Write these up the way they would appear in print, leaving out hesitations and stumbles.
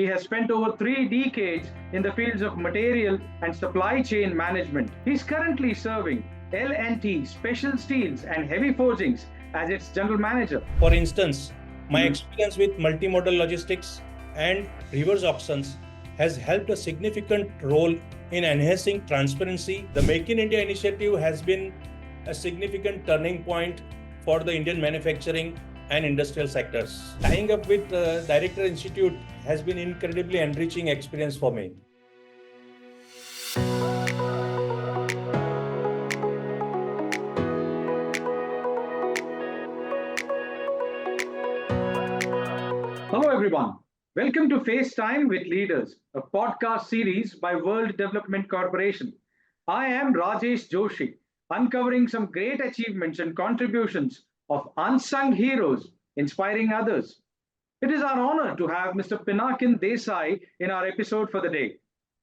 He has spent over 3 decades in the fields of material and supply chain management. He is currently serving L&T Special Steels and Heavy Forgings as its general manager. For instance, my experience with multimodal logistics and reverse auctions has helped a significant role in enhancing transparency. The Make in India initiative has been a significant turning point for the Indian manufacturing and industrial sectors. Tying up with DirectorsInstitute has been incredibly enriching experience for me. Hello everyone. Welcome to FaceTime with Leaders, a podcast series by World Development Corporation. I am Rajesh Joshi, uncovering some great achievements and contributions of unsung heroes inspiring others. It is our honor to have Mr. Pinakin Desai in our episode for the day.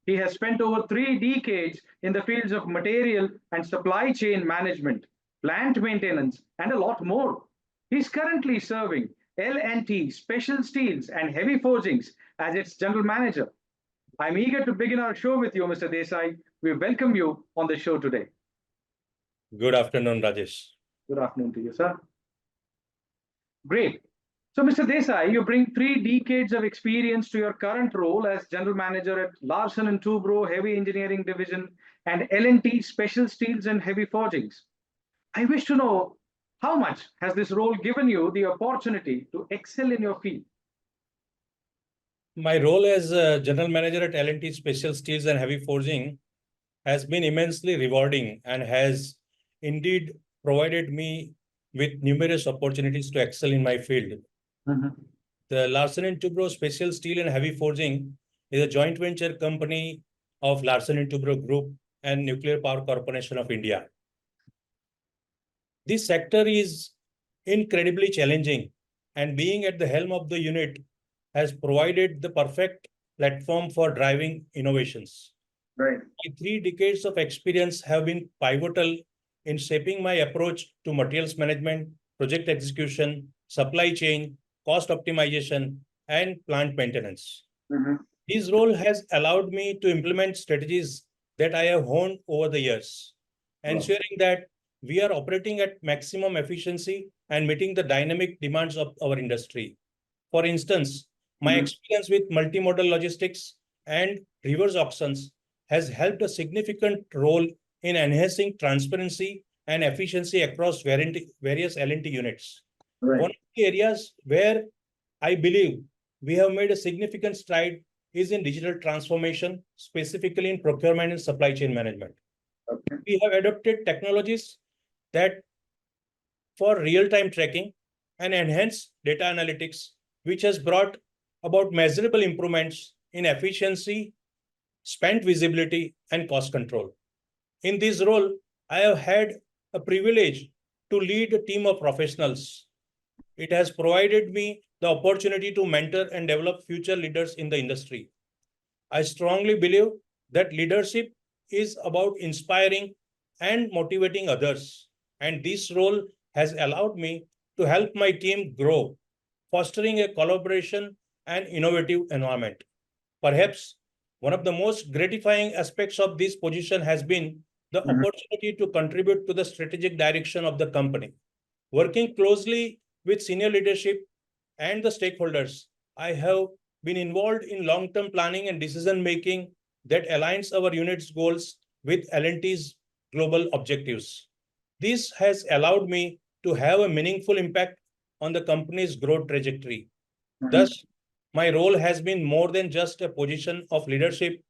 He has spent over 3 decades in the fields of material and supply chain management, plant maintenance, and a lot more. He's currently serving L&T Special Steels and Heavy Forgings as its general manager. I'm eager to begin our show with you, Mr. Desai. We welcome you on the show today. Good afternoon, Rajesh. Good afternoon to you, sir. Great. So, Mr. Desai, you bring 3 decades of experience to your current role as general manager at Larsen & Toubro Heavy Engineering Division and L&T Special Steels and Heavy Forgings. I wish to know, how much has this role given you the opportunity to excel in your field? My role as a general manager at L&T Special Steels and Heavy Forging has been immensely rewarding and has indeed provided me with numerous opportunities to excel in my field. The Larsen & Toubro Special Steel and Heavy Forging is a joint venture company of Larsen & Toubro Group and Nuclear Power Corporation of India. This sector is incredibly challenging, and being at the helm of the unit has provided the perfect platform for driving innovations. Right. My 3 decades of experience have been pivotal in shaping my approach to materials management, project execution, supply chain, cost optimization, and plant maintenance. This role has allowed me to implement strategies that I have honed over the years, ensuring that we are operating at maximum efficiency and meeting the dynamic demands of our industry. For instance, my experience with multimodal logistics and reverse auctions has helped a significant role in enhancing transparency and efficiency across various L&T units. Right. One of the areas where I believe we have made a significant stride is in digital transformation, specifically in procurement and supply chain management. Okay. We have adopted technologies that for real-time tracking and enhanced data analytics, which has brought about measurable improvements in efficiency, spend visibility, and cost control. In this role, I have had a privilege to lead a team of professionals. It has provided me the opportunity to mentor and develop future leaders in the industry. I strongly believe that leadership is about inspiring and motivating others, and this role has allowed me to help my team grow, fostering a collaboration and innovative environment. Perhaps one of the most gratifying aspects of this position has been the opportunity to contribute to the strategic direction of the company. Working closely with senior leadership and the stakeholders, I have been involved in long-term planning and decision-making that aligns our unit's goals with L&T's global objectives. This has allowed me to have a meaningful impact on the company's growth trajectory. Thus, my role has been more than just a position of leadership.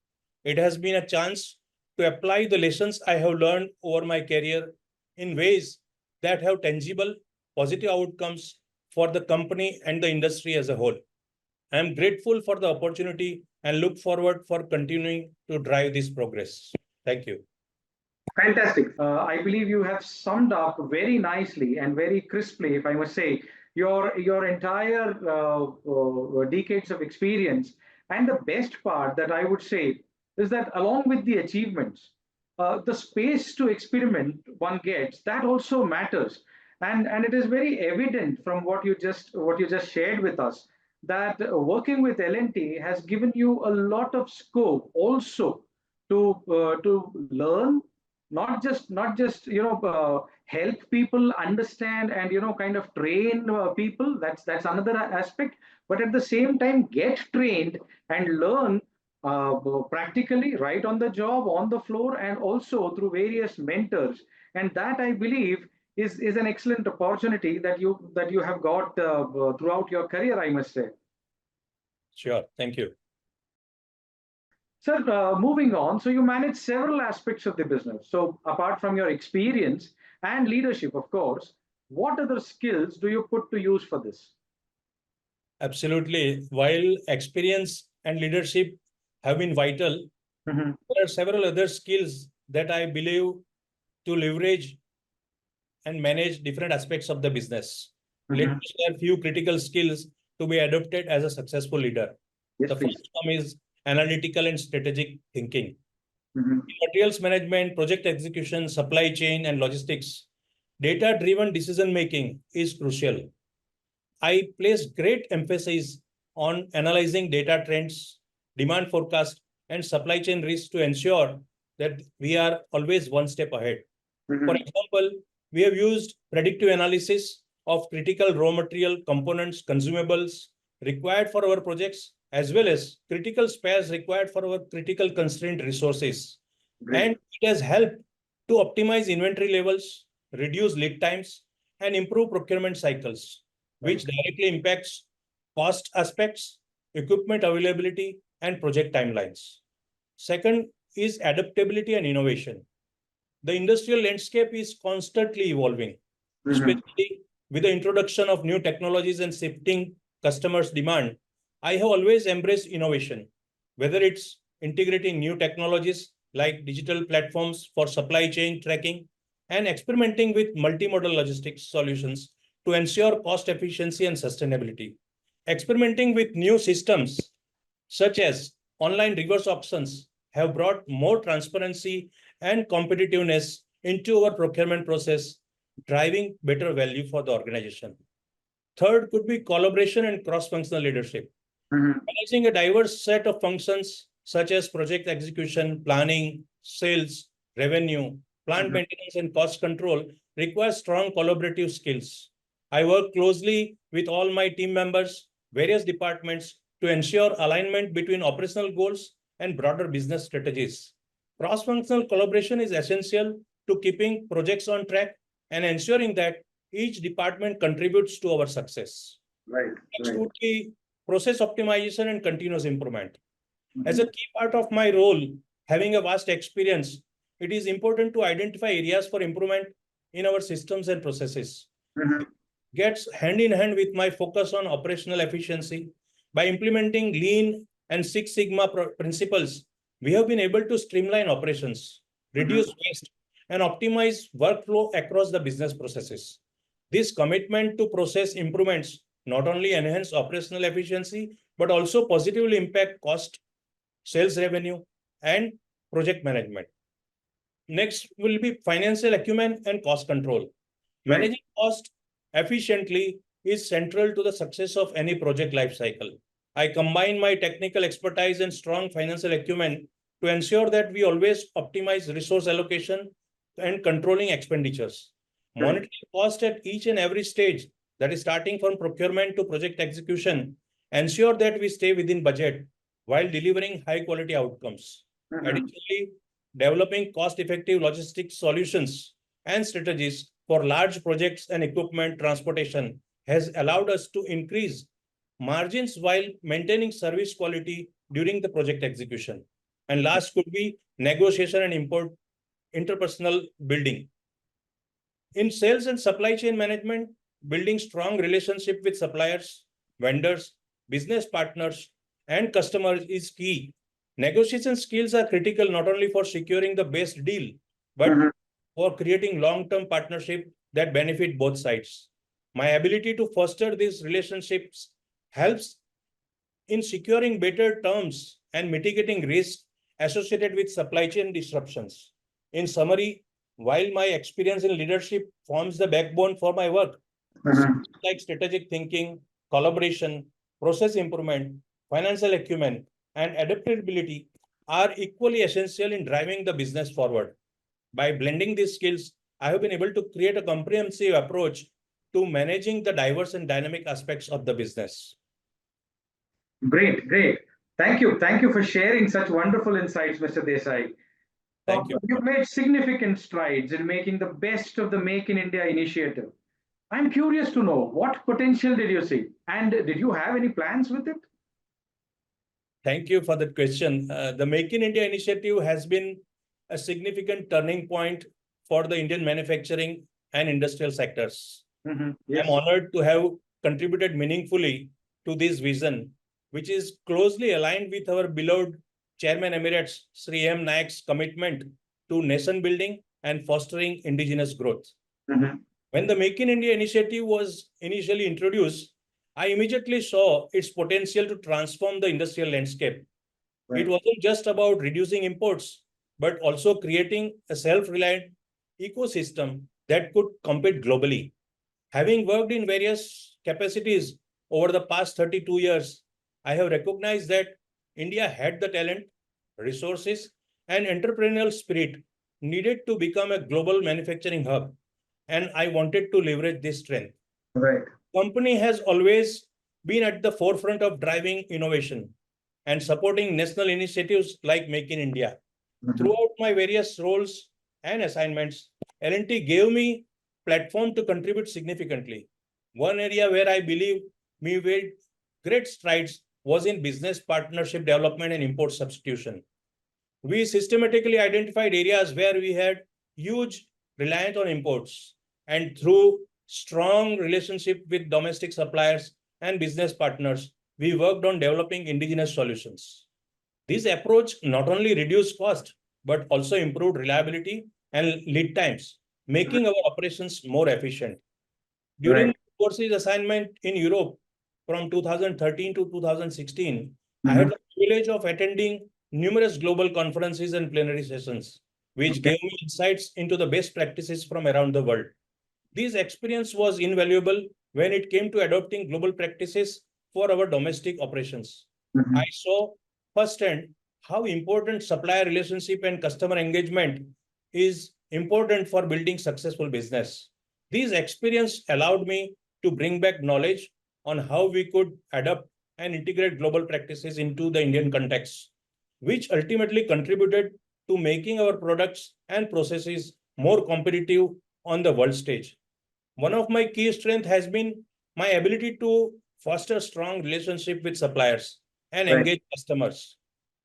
It has been a chance to apply the lessons I have learned over my career in ways that have tangible, positive outcomes for the company and the industry as a whole. I am grateful for the opportunity and look forward for continuing to drive this progress. Thank you. Fantastic. I believe you have summed up very nicely and very crisply, if I must say, your entire decades of experience. And the best part that I would say is that along with the achievements, the space to experiment one gets, that also matters. And it is very evident from what you just shared with us that working with L&T has given you a lot of scope also to learn, not just help people understand and kind of train people. That's another aspect. But at the same time, get trained and learn practically, right on the job, on the floor, and also through various mentors. And that, I believe, is an excellent opportunity that you have got throughout your career, I must say. Sure. Thank you. Sir, moving on, so you manage several aspects of the business. So apart from your experience and leadership, of course, what other skills do you put to use for this? Absolutely. While experience and leadership have been vital, there are several other skills that I believe to leverage and manage different aspects of the business. Let me share a few critical skills to be adopted as a successful leader. Yes, The please. first one is analytical and strategic thinking. Mhm. In materials management, project execution, supply chain, and logistics, data-driven decision-making is crucial. I place great emphasis on analyzing data trends, demand forecast, and supply chain risks to ensure that we are always one step ahead. For example, we have used predictive analysis of critical raw material components, consumables required for our projects, as well as critical spares required for our critical constrained resources. Great. And it has helped to optimize inventory levels, reduce lead times, and improve procurement cycles, which directly impacts cost aspects, equipment availability, and project timelines. Second is adaptability and innovation. The industrial landscape is constantly evolving, especially with the introduction of new technologies and shifting customers' demand. I have always embraced innovation, whether it's integrating new technologies like digital platforms for supply chain tracking and experimenting with multimodal logistics solutions to ensure cost efficiency and sustainability. Experimenting with new systems such as online reverse auctions have brought more transparency and competitiveness into our procurement process, driving better value for the organization. Third could be collaboration and cross-functional leadership. Managing a diverse set of functions such as project execution, planning, sales, revenue, plant maintenance, and cost control requires strong collaborative skills. I work closely with all my team members, various departments, to ensure alignment between operational goals and broader business strategies. Cross-functional collaboration is essential to keeping projects on track and ensuring that each department contributes to our success. Right. Next would be process optimization and continuous improvement. As a key part of my role, having a vast experience, it is important to identify areas for improvement in our systems and processes. Gets hand in hand with my focus on operational efficiency. By implementing Lean and Six Sigma principles, we have been able to streamline operations, reduce waste, and optimize workflow across the business processes. This commitment to process improvements not only enhance operational efficiency, but also positively impact cost, sales revenue, and project management. Next will be financial acumen and cost control. Managing cost efficiently is central to the success of any project lifecycle. I combine my technical expertise and strong financial acumen to ensure that we always optimize resource allocation and controlling expenditures. Monitoring cost at each and every stage, that is starting from procurement to project execution, ensure that we stay within budget while delivering high quality outcomes. Additionally, developing cost-effective logistics solutions and strategies for large projects and equipment transportation has allowed us to increase margins while maintaining service quality during the project execution. And last could be negotiation and interpersonal building. In sales and supply chain management, building strong relationship with suppliers, vendors, business partners, and customers is key. Negotiation skills are critical not only for securing the best deal, but for creating long-term partnership that benefit both sides. My ability to foster these relationships helps in securing better terms and mitigating risks associated with supply chain disruptions. In summary, while my experience in leadership forms the backbone for my work, like strategic thinking, collaboration, process improvement, financial acumen, and adaptability are equally essential in driving the business forward. By blending these skills, I have been able to create a comprehensive approach to managing the diverse and dynamic aspects of the business. Great, great. Thank you. Thank you for sharing such wonderful insights, Mr. Desai. Thank you. You've made significant strides in making the best of the Make in India initiative. I'm curious to know what potential did you see and did you have any plans with it? Thank you for that question. The Make in India initiative has been a significant turning point for the Indian manufacturing and industrial sectors. Yes. I'm honored to have contributed meaningfully to this vision, which is closely aligned with our beloved Chairman Emirates Sri M. Naik's commitment to nation building and fostering indigenous growth. When the Make in India initiative was initially introduced, I immediately saw its potential to transform the industrial landscape. Right. It wasn't just about reducing imports, but also creating a self-reliant ecosystem that could compete globally. Having worked in various capacities over the past 32 years, I have recognized that India had the talent, resources, and entrepreneurial spirit needed to become a global manufacturing hub, and I wanted to leverage this strength. Right. Company has always been at the forefront of driving innovation and supporting national initiatives like Make in India. Throughout my various roles and assignments, L&T gave me platform to contribute significantly. One area where I believe we made great strides was in business partnership development and import substitution. We systematically identified areas where we had huge reliance on imports, and through strong relationship with domestic suppliers and business partners, we worked on developing indigenous solutions. This approach not only reduced cost, but also improved reliability and lead times, making our operations more efficient. During overseas assignment in Europe from 2013 to 2016, I had the privilege of attending numerous global conferences and plenary sessions, which gave me insights into the best practices from around the world. This experience was invaluable when it came to adopting global practices for our domestic operations. I saw firsthand how important supplier relationship and customer engagement is important for building successful business. This experience allowed me to bring back knowledge on how we could adapt and integrate global practices into the Indian context, which ultimately contributed to making our products and processes more competitive on the world stage. One of my key strengths has been my ability to foster strong relationship with suppliers and engage customers.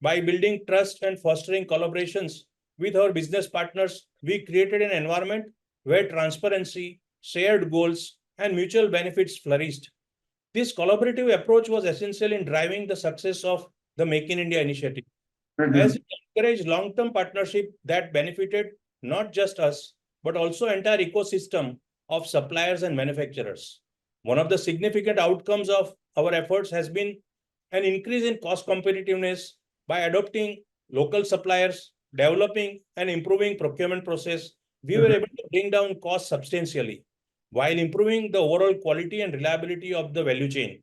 By building trust and fostering collaborations with our business partners, we created an environment where transparency, shared goals, and mutual benefits flourished. This collaborative approach was essential in driving the success of the Make in India initiative, as it encouraged long-term partnership that benefited not just us, but also entire ecosystem of suppliers and manufacturers. One of the significant outcomes of our efforts has been an increase in cost competitiveness by adopting local suppliers, developing and improving procurement process. We were able to bring down costs substantially while improving the overall quality and reliability of the value chain.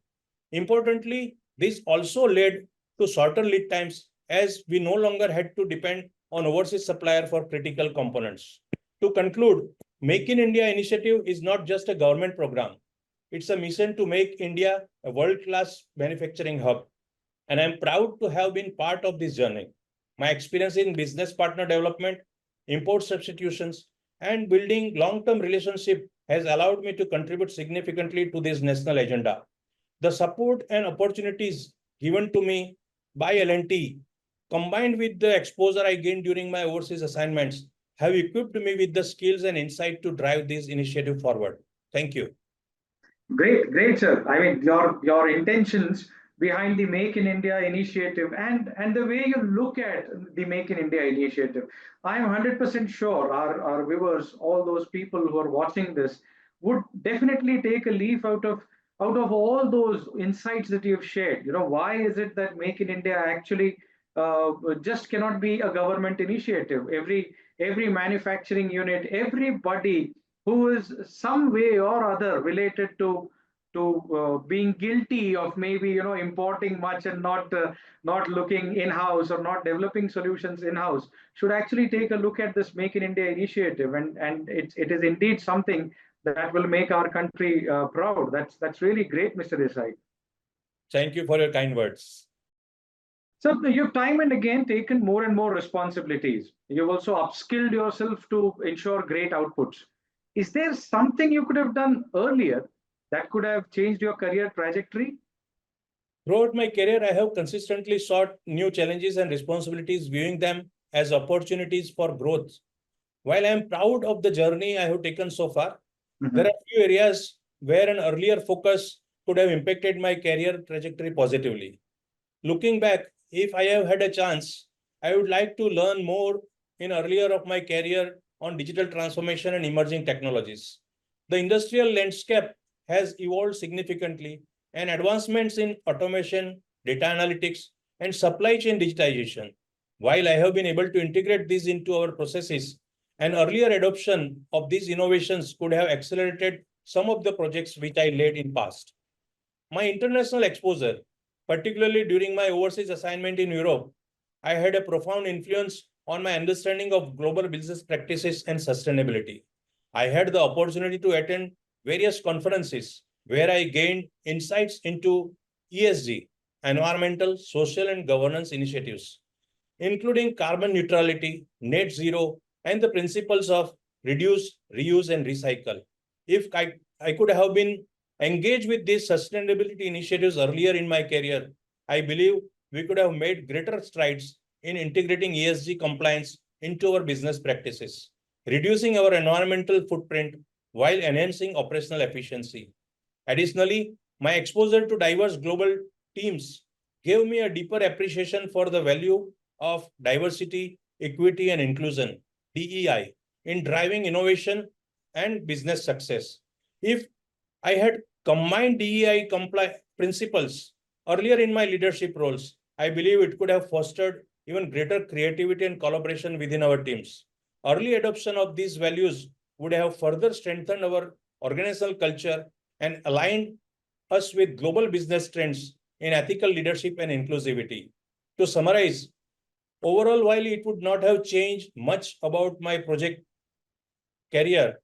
Importantly, this also led to shorter lead times as we no longer had to depend on overseas supplier for critical components. To conclude, Make in India initiative is not just a government program. It's a mission to make India a world-class manufacturing hub. And I'm proud to have been part of this journey. My experience in business partner development, import substitutions, and building long-term relationship has allowed me to contribute significantly to this national agenda. The support and opportunities given to me by L&T, combined with the exposure I gained during my overseas assignments, have equipped me with the skills and insight to drive this initiative forward. Thank you. Great, great, sir. I mean, your intentions behind the Make in India initiative and the way you look at the Make in India initiative, I'm 100% sure our viewers, all those people who are watching this, would definitely take a leaf out of all those insights that you've shared. You know, why is it that Make in India actually just cannot be a government initiative? Every manufacturing unit, everybody who is some way or other related to being guilty of maybe importing much and not looking in-house or not developing solutions in-house should actually take a look at this Make in India initiative, and it is indeed something that will make our country proud. That's really great, Mr. Desai. Thank you for your kind words. So you've time and again taken more and more responsibilities. You've also upskilled yourself to ensure great outputs. Is there something you could have done earlier that could have changed your career trajectory? Throughout my career, I have consistently sought new challenges and responsibilities, viewing them as opportunities for growth. While I am proud of the journey I have taken so far, there are few areas where an earlier focus could have impacted my career trajectory positively. Looking back, if I have had a chance, I would like to learn more in earlier of my career on digital transformation and emerging technologies. The industrial landscape has evolved significantly, and advancements in automation, data analytics, and supply chain digitization. While I have been able to integrate these into our processes, an earlier adoption of these innovations could have accelerated some of the projects which I led in past. My international exposure, particularly during my overseas assignment in Europe, I had a profound influence on my understanding of global business practices and sustainability. I had the opportunity to attend various conferences where I gained insights into ESG, environmental, social, and governance initiatives, including carbon neutrality, net zero, and the principles of reduce, reuse, and recycle. If I could have been engaged with these sustainability initiatives earlier in my career, I believe we could have made greater strides in integrating ESG compliance into our business practices, reducing our environmental footprint while enhancing operational efficiency. Additionally, my exposure to diverse global teams gave me a deeper appreciation for the value of diversity, equity, and inclusion, DEI, in driving innovation and business success. If I had combined DEI principles earlier in my leadership roles, I believe it could have fostered even greater creativity and collaboration within our teams. Early adoption of these values would have further strengthened our organizational culture and aligned us with global business trends in ethical leadership and inclusivity. To summarize, overall, while it would not have changed much about my project career,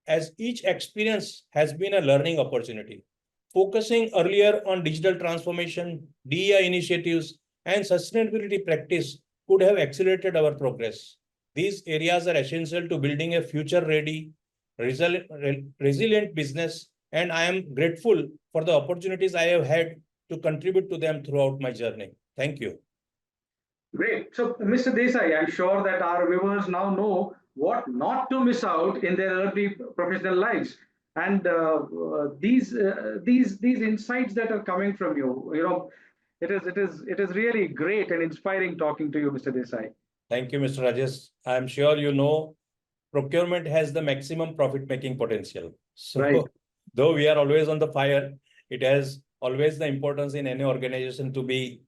as each experience has been a learning opportunity. Focusing earlier on digital transformation, DEI initiatives, and sustainability practice could have accelerated our progress. These areas are essential to building a future-ready, resilient business, and I am grateful for the opportunities I have had to contribute to them throughout my journey. Thank you. Great. So, Mr. Desai, I'm sure that our viewers now know what not to miss out in their early professional lives. And these insights that are coming from you, it is really great and inspiring talking to you, Mr. Desai. Thank you, Mr. Rajesh. I'm sure you know procurement has the maximum profit-making potential. So, Right. though we are always on the fire, it has always the importance in any organization to be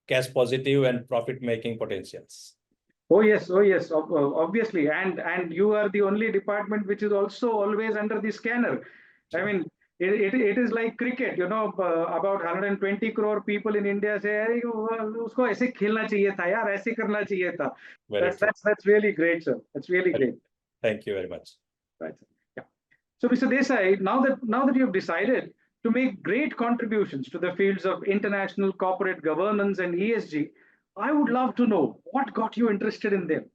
cash positive and profit-making potentials. Oh yes, obviously, and you are the only department which is also always under the scanner. I mean, it is like cricket, about 120 crore people in India say, "अरे, उसको ऐसे खेलना चाहिए था यार, ऐसे करना चाहिए था." That's really great, sir. That's really great. Thank you very much. Right. Yeah. So, Mr. Desai, now that you have decided to make great contributions to the fields of international corporate governance and ESG, I would love to know what got you interested in them.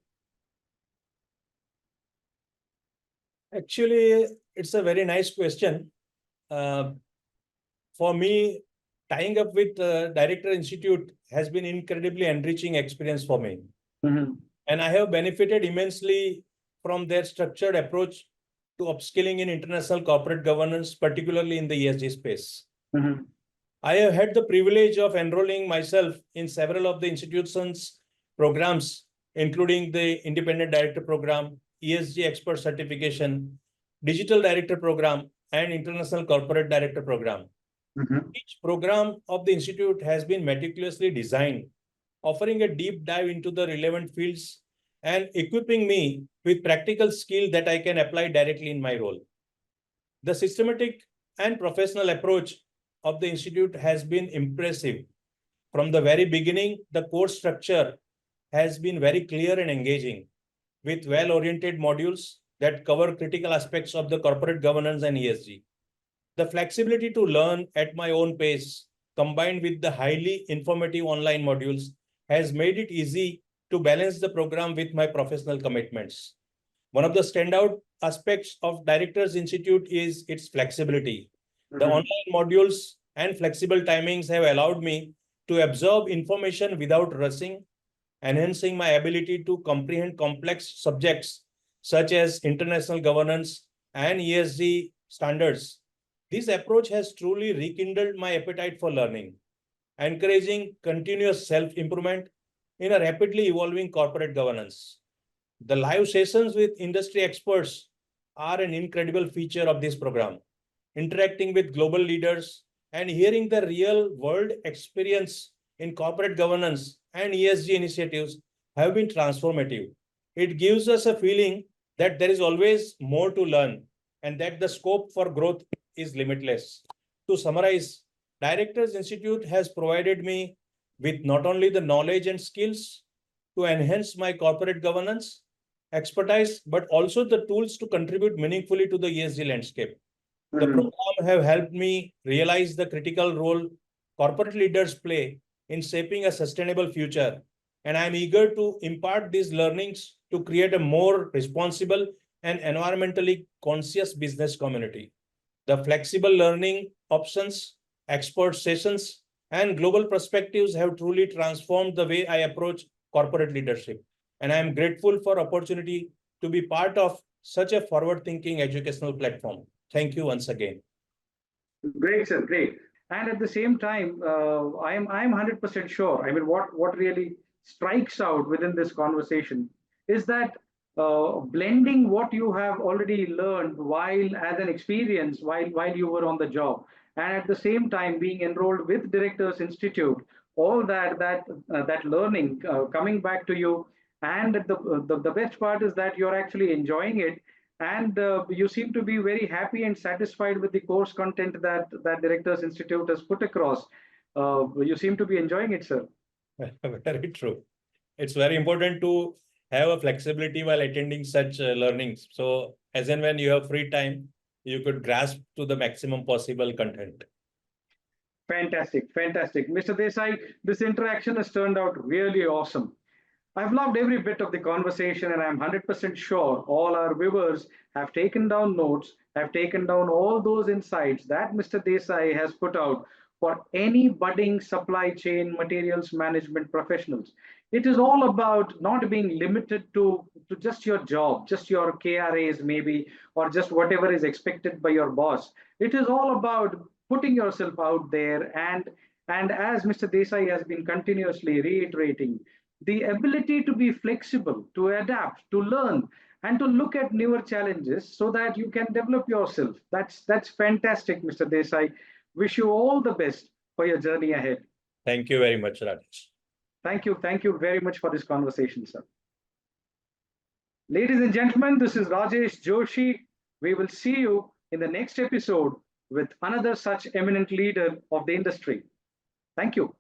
Actually, it's a very nice question. For me, tying up with DirectorInstitute has been incredibly enriching experience for me. And I have benefited immensely from their structured approach to upskilling in international corporate governance, particularly in the ESG space. I have had the privilege of enrolling myself in several of the institution's programs, including the Independent Director Program, ESG Expert Certification, Digital Director Program, and International Corporate Director Program. Each program of the Institute has been meticulously designed, offering a deep dive into the relevant fields and equipping me with practical skills that I can apply directly in my role. The systematic and professional approach of the institute has been impressive. From the very beginning, the course structure has been very clear and engaging, with well-oriented modules that cover critical aspects of the corporate governance and ESG. The flexibility to learn at my own pace, combined with the highly informative online modules, has made it easy to balance the program with my professional commitments. One of the standout aspects of Directors Institute is its flexibility. The online modules and flexible timings have allowed me to absorb information without rushing, enhancing my ability to comprehend complex subjects such as international governance and ESG standards. This approach has truly rekindled my appetite for learning, encouraging continuous self-improvement in a rapidly evolving corporate governance. The live sessions with industry experts are an incredible feature of this program. Interacting with global leaders and hearing the real world experience in corporate governance and ESG initiatives have been transformative. It gives us a feeling that there is always more to learn and that the scope for growth is limitless. To summarize, Directors Institute has provided me with not only the knowledge and skills to enhance my corporate governance expertise, but also the tools to contribute meaningfully to the ESG landscape. The program have helped me realize the critical role corporate leaders play in shaping a sustainable future, and I am eager to impart these learnings to create a more responsible and environmentally conscious business community. The flexible learning options, expert sessions, and global perspectives have truly transformed the way I approach corporate leadership. And I am grateful for opportunity to be part of such a forward-thinking educational platform. Thank you once again. Great, sir. Great. And at the same time, I'm 100% sure. I mean, what really strikes out within this conversation is that blending what you have already learned while as an experience while you were on the job, and at the same time being enrolled with Directors Institute, all that learning coming back to you, and the best part is that you're actually enjoying it, and you seem to be very happy and satisfied with the course content that Directors Institute has put across. You seem to be enjoying it, sir. Very true. It's very important to have a flexibility while attending such learnings. So as and when you have free time, you could grasp to the maximum possible content. Fantastic, fantastic. Mr. Desai, this interaction has turned out really awesome. I've loved every bit of the conversation, and I'm 100% sure all our viewers have taken down notes, have taken down all those insights that Mr. Desai has put out for any budding supply chain materials management professionals. It is all about not being limited to just your job, just your KRAs maybe, or just whatever is expected by your boss. It is all about putting yourself out there, and as Mr. Desai has been continuously reiterating, the ability to be flexible, to adapt, to learn, and to look at newer challenges so that you can develop yourself. That's fantastic, Mr. Desai. Wish you all the best for your journey ahead. Thank you very much, Rajesh. Thank you very much for this conversation, sir. Ladies and gentlemen, this is Rajesh Joshi. We will see you in the next episode with another such eminent leader of the industry. Thank you.